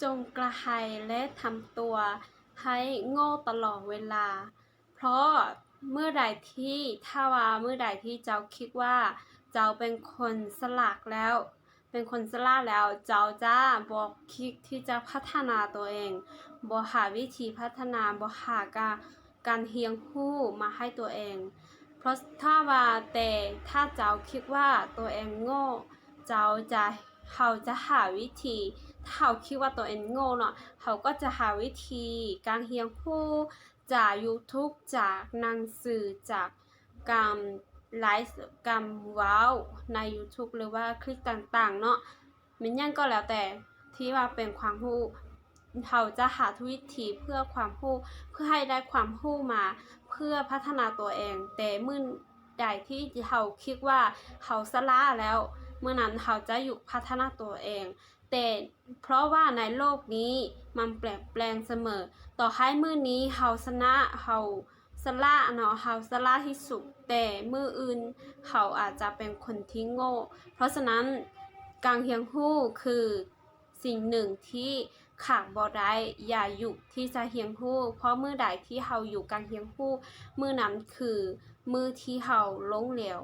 จงกระหายและทำตัวให้โง่ตลอดเวลา เพราะเมื่อใดที่ถ้าว่าเมื่อใดที่เจ้าคิดว่าเจ้าเป็นคนฉลาดแล้ว เป็นคนฉลาดแล้วเจ้าจะบอกคิดที่จะพัฒนาตัวเองบ่หาวิธีพัฒนาบ่หาการเรียนรู้มาให้ตัวเอง เพราะถ้าว่าแต่ถ้าเจ้าคิดว่าตัวเองโง่เขาจะหาวิธีถ้าเขาคิดว่าตัวเองโง่เนาะเขาก็จะหาวิธีการเรียนรู้จาก YouTube จากหนังสือจากการไลฟ์การเว้าใน YouTube หรือว่าคลิปต่างๆเนาะมันยังก็แล้วแต่ที่ว่าเป็นความรู้เขาจะหาทุกวิธีเพื่อความรู้เพื่อให้ได้ความรู้มาเพื่อพัฒนาตัวเองแต่มื้อใดที่เขาคิดว่าเขาฉลาดแล้วเมื่อนั้นเขาจะหยุดพัฒนาตัวเองแต่เพราะว่าในโลกนี้มันเปลี่ยนแปลงเสมอต่อให้มื้อนี้เขาชนะเขาฉลาดเนาะเขาฉลาดที่สุดแต่มื้ออื่นเขาอาจจะเป็นคนที่โง่เพราะฉะนั้นการเรียนรู้คือสิ่งหนึ่งที่ขาดบ่ได้อย่าหยุดที่จะเรียนรู้เพราะมื้อใดที่เขาอยู่การเรียนรู้มื้อนั้นคือมื้อที่เขาล้มเหลว